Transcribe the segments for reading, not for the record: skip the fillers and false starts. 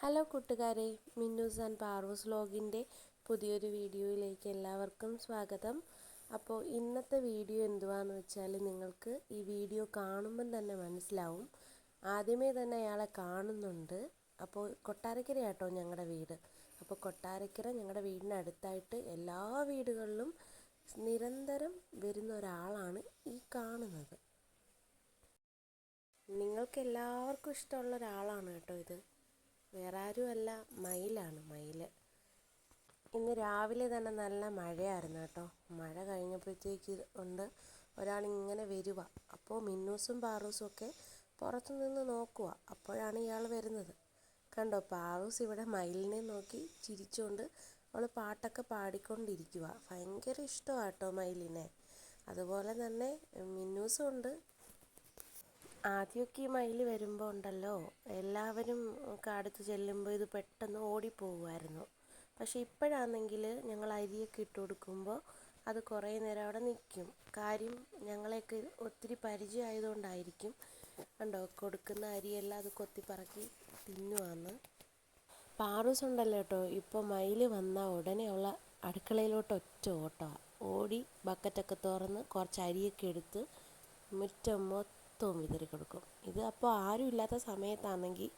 Hello കൂട്ടുകാരെ, Minnu's and പാറൂസ് വ്ലോഗിൻ്റെ പുതിയൊരു വീഡിയോയിലേക്ക് എല്ലാവർക്കും സ്വാഗതം. അപ്പോൾ ഇന്നത്തെ വീഡിയോ എന്തുവാന്ന് വെച്ചാൽ നിങ്ങൾക്ക് ഈ വീഡിയോ കാണുമ്പം തന്നെ മനസ്സിലാവും. ആദ്യമേ തന്നെ അയാളെ കാണുന്നുണ്ട്. അപ്പോൾ കൊട്ടാരക്കര ആട്ടോ ഞങ്ങളുടെ വീട്. അപ്പോൾ കൊട്ടാരക്കര ഞങ്ങളുടെ വീടിനടുത്തായിട്ട് എല്ലാ വീടുകളിലും നിരന്തരം വരുന്ന ഒരാളാണ് ഈ കാണുന്നത്. നിങ്ങൾക്ക് എല്ലാവർക്കും ഇഷ്ടമുള്ള ഒരാളാണ് കേട്ടോ ഇത്. വേറെ ആരുമല്ല, മയിലാണ്. ഇന്ന് രാവിലെ തന്നെ നല്ല മഴയായിരുന്നു കേട്ടോ. മഴ കഴിഞ്ഞപ്പോഴത്തേക്ക് ഒരാളിങ്ങനെ വരുക. അപ്പോൾ മിന്നൂസും പാറൂസും ഒക്കെ പുറത്തു നിന്ന് നോക്കുക. അപ്പോഴാണ് ഇയാൾ വരുന്നത്. കണ്ടോ, പാറൂസ് ഇവിടെ മയിലിനെ നോക്കി ചിരിച്ചുകൊണ്ട് അവൾ പാട്ടൊക്കെ പാടിക്കൊണ്ടിരിക്കുക. ഭയങ്കര ഇഷ്ടമാണ് കേട്ടോ മയിലിനെ. അതുപോലെ തന്നെ മിന്നൂസും ഉണ്ട്. ആദ്യമൊക്കെ ഈ മയിൽ വരുമ്പോൾ ഉണ്ടല്ലോ, എല്ലാവരും അടുത്ത് ചെല്ലുമ്പോൾ ഇത് പെട്ടെന്ന് ഓടിപ്പോകുമായിരുന്നു. പക്ഷേ ഇപ്പോഴാണെങ്കിൽ ഞങ്ങൾ അരിയൊക്കെ ഇട്ട് കൊടുക്കുമ്പോൾ അത് കുറേ നേരം അവിടെ നിൽക്കും. കാര്യം ഞങ്ങളെയൊക്കെ ഒത്തിരി പരിചയമായതുകൊണ്ടായിരിക്കും. കണ്ടോ, കൊടുക്കുന്ന അരിയെല്ലാം അത് കൊത്തിപ്പറക്കി തിന്നുവാന്ന്. പാറൂസ് ഉണ്ടല്ലോ കേട്ടോ, ഇപ്പോൾ മയിൽ വന്നാൽ ഉടനെ ഉള്ള അടുക്കളയിലോട്ട് ഒറ്റ ഓട്ടമാണ്. ഓടി ബക്കറ്റൊക്കെ തുറന്ന് കുറച്ച് അരിയൊക്കെ എടുത്ത് മുറ്റം മൊത്തവും വിതറി കൊടുക്കും. ഇത് അപ്പോൾ ആരും ഇല്ലാത്ത സമയത്താണെങ്കിൽ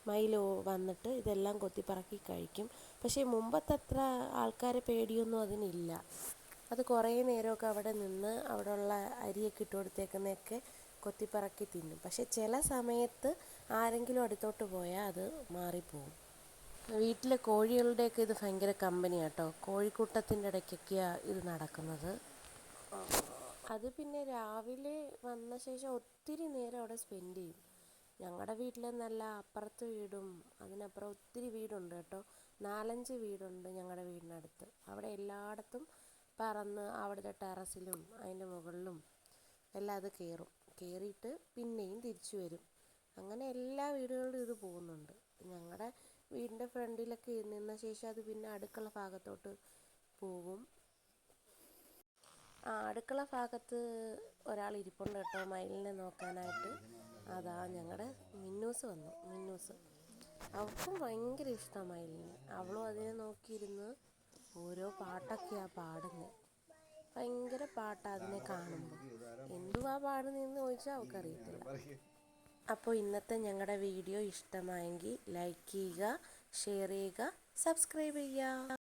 മയിൽ വന്നിട്ട് ഇതെല്ലാം കൊത്തിപ്പറക്കി കഴിക്കും. പക്ഷേ മുമ്പത്തത്ര ആൾക്കാരെ പേടിയൊന്നും അതിനില്ല. അത് കുറേ നേരമൊക്കെ അവിടെ നിന്ന് അവിടെയുള്ള അരിയൊക്കെ ഇട്ട് കൊടുത്തേക്കുന്നതൊക്കെ കൊത്തിപ്പറക്കി തിന്നും. പക്ഷേ ചില സമയത്ത് ആരെങ്കിലും അടുത്തോട്ട് പോയാൽ അത് മാറിപ്പോവും. വീട്ടിലെ കോഴികളുടെയൊക്കെ ഇത് ഭയങ്കര കമ്പനിയാണ് കേട്ടോ. കോഴിക്കൂട്ടത്തിൻ്റെ ഇടയ്ക്കൊക്കെയാണ് ഇത് നടക്കുന്നത്. അത് പിന്നെ രാവിലെ വന്ന ശേഷം ഒത്തിരി നേരം അവിടെ സ്പെൻഡ് ചെയ്യും. ഞങ്ങളുടെ വീട്ടിലെന്നല്ല, അപ്പുറത്തെ വീടും അതിനപ്പുറം ഒത്തിരി വീടുണ്ട് കേട്ടോ. 4-5 വീടുണ്ട് ഞങ്ങളുടെ വീടിനടുത്ത്. അവിടെ എല്ലായിടത്തും പറന്ന് അവിടുത്തെ ടെറസിലും അതിൻ്റെ മുകളിലും എല്ലാം അത് കയറിയിട്ട് പിന്നെയും തിരിച്ചു വരും. അങ്ങനെ എല്ലാ വീടുകളിലും ഇത് പോകുന്നുണ്ട്. ഞങ്ങളുടെ വീടിൻ്റെ ഫ്രണ്ടിലൊക്കെ നിന്ന ശേഷം അത് പിന്നെ അടുക്കള ഭാഗത്തോട്ട് പോകും. അടുക്കള ഭാഗത്ത് ഒരാൾ ഇരിപ്പുണ്ട് കേട്ടോ മയിലിനെ നോക്കാനായിട്ട്. അതാ ഞങ്ങളുടെ മിന്നൂസ് അവൾക്കും ഭയങ്കര ഇഷ്ടമാണ് മയിലിനെ. അവളും അതിനെ നോക്കിയിരുന്ന് ഓരോ പാട്ടൊക്കെയാണ് പാടുന്നത്. ഭയങ്കര പാട്ടാണ് അതിനെ കാണുമ്പോൾ. എന്തുവാ പാടുന്നതെന്ന് ചോദിച്ചാൽ അവൾക്കറിയത്തില്ല. അപ്പോൾ ഇന്നത്തെ ഞങ്ങളുടെ വീഡിയോ ഇഷ്ടമായെങ്കിൽ ലൈക്ക് ചെയ്യുക, ഷെയർ ചെയ്യുക, സബ്സ്ക്രൈബ് ചെയ്യുക.